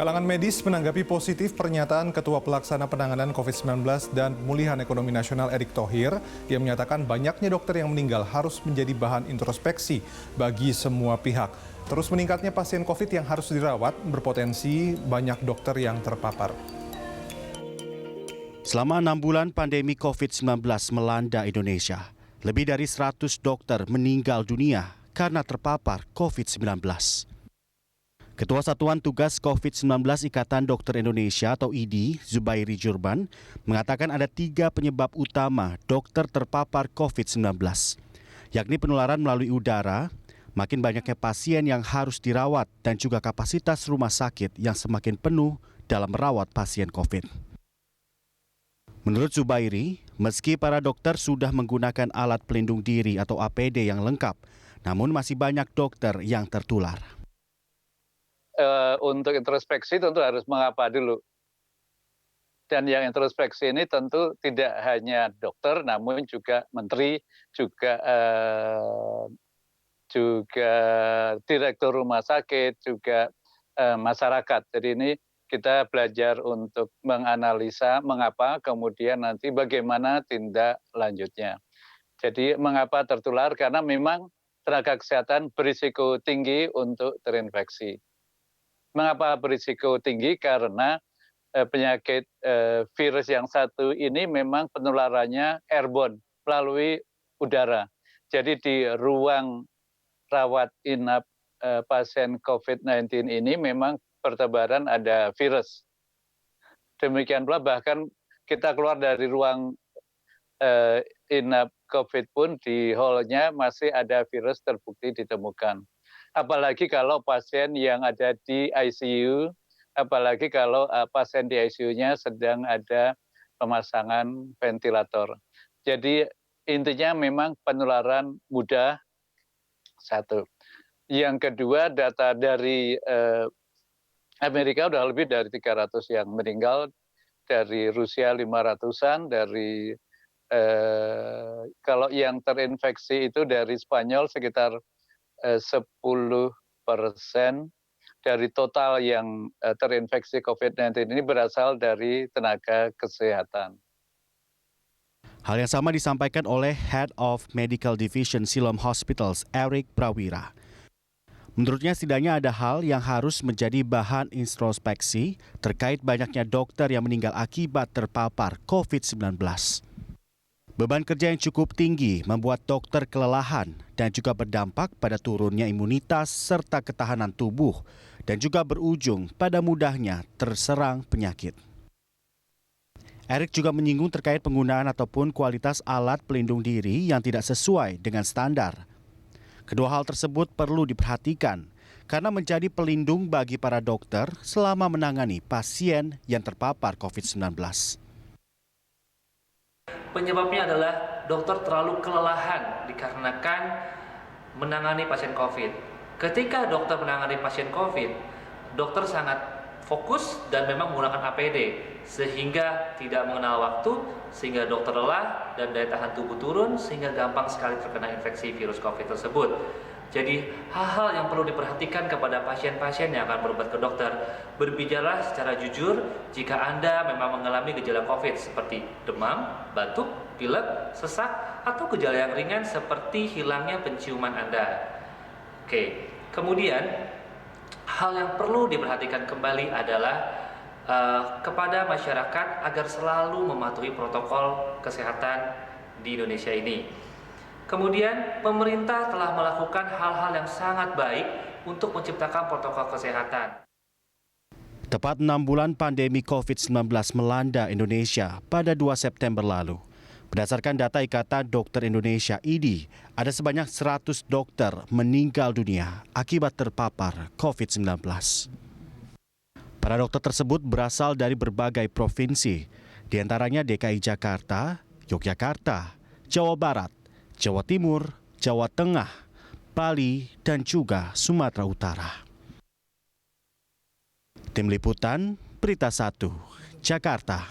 Kalangan medis menanggapi positif pernyataan Ketua Pelaksana Penanganan COVID-19 dan Pemulihan Ekonomi Nasional Erick Thohir yang menyatakan banyaknya dokter yang meninggal harus menjadi bahan introspeksi bagi semua pihak. Terus meningkatnya pasien COVID yang harus dirawat berpotensi banyak dokter yang terpapar. Selama 6 bulan pandemi COVID-19 melanda Indonesia, lebih dari 100 dokter meninggal dunia karena terpapar COVID-19. Ketua Satuan Tugas COVID-19 Ikatan Dokter Indonesia atau IDI, Zubairi Jurban, mengatakan ada 3 penyebab utama dokter terpapar COVID-19, yakni penularan melalui udara, makin banyaknya pasien yang harus dirawat, dan juga kapasitas rumah sakit yang semakin penuh dalam merawat pasien COVID. Menurut Zubairi, meski para dokter sudah menggunakan alat pelindung diri atau APD yang lengkap, namun masih banyak dokter yang tertular. Untuk introspeksi tentu harus mengapa dulu. Dan yang introspeksi ini tentu tidak hanya dokter, namun juga menteri, juga direktur rumah sakit, juga masyarakat. Jadi ini kita belajar untuk menganalisa mengapa, kemudian nanti bagaimana tindak lanjutnya. Jadi mengapa tertular? Karena memang tenaga kesehatan berisiko tinggi untuk terinfeksi. Mengapa berisiko tinggi? Karena penyakit virus yang satu ini memang penularannya airborne melalui udara. Jadi di ruang rawat inap pasien COVID-19 ini memang pertebaran ada virus. Demikian pula bahkan kita keluar dari ruang inap COVID pun di hall-nya masih ada virus terbukti ditemukan. Apalagi kalau pasien yang ada di ICU, apalagi kalau pasien di ICU-nya sedang ada pemasangan ventilator. Jadi intinya memang penularan mudah, satu. Yang kedua, data dari Amerika udah lebih dari 300 yang meninggal, dari Rusia 500-an, dari kalau yang terinfeksi itu dari Spanyol sekitar 10% dari total yang terinfeksi COVID-19 ini berasal dari tenaga kesehatan. Hal yang sama disampaikan oleh Head of Medical Division Siloam Hospitals, Erick Prawira. Menurutnya setidaknya ada hal yang harus menjadi bahan introspeksi terkait banyaknya dokter yang meninggal akibat terpapar COVID-19. Beban kerja yang cukup tinggi membuat dokter kelelahan dan juga berdampak pada turunnya imunitas serta ketahanan tubuh dan juga berujung pada mudahnya terserang penyakit. Erick juga menyinggung terkait penggunaan ataupun kualitas alat pelindung diri yang tidak sesuai dengan standar. Kedua hal tersebut perlu diperhatikan karena menjadi pelindung bagi para dokter selama menangani pasien yang terpapar COVID-19. Penyebabnya adalah dokter terlalu kelelahan dikarenakan menangani pasien COVID. Ketika dokter menangani pasien COVID, dokter sangat fokus dan memang menggunakan APD sehingga tidak mengenal waktu, sehingga dokter lelah dan daya tahan tubuh turun sehingga gampang sekali terkena infeksi virus COVID tersebut. Jadi hal-hal yang perlu diperhatikan kepada pasien-pasien yang akan berobat ke dokter, berbicara secara jujur jika Anda memang mengalami gejala COVID seperti demam, batuk, pilek, sesak, atau gejala yang ringan seperti hilangnya penciuman Anda. Oke, kemudian hal yang perlu diperhatikan kembali adalah kepada masyarakat agar selalu mematuhi protokol kesehatan di Indonesia ini. Kemudian pemerintah telah melakukan hal-hal yang sangat baik untuk menciptakan protokol kesehatan. Tepat 6 bulan pandemi COVID-19 melanda Indonesia pada 2 September lalu. Berdasarkan data Ikatan Dokter Indonesia IDI, ada sebanyak 100 dokter meninggal dunia akibat terpapar COVID-19. Para dokter tersebut berasal dari berbagai provinsi, di antaranya DKI Jakarta, Yogyakarta, Jawa Barat, Jawa Timur, Jawa Tengah, Bali, dan juga Sumatera Utara. Tim Liputan, Berita 1, Jakarta.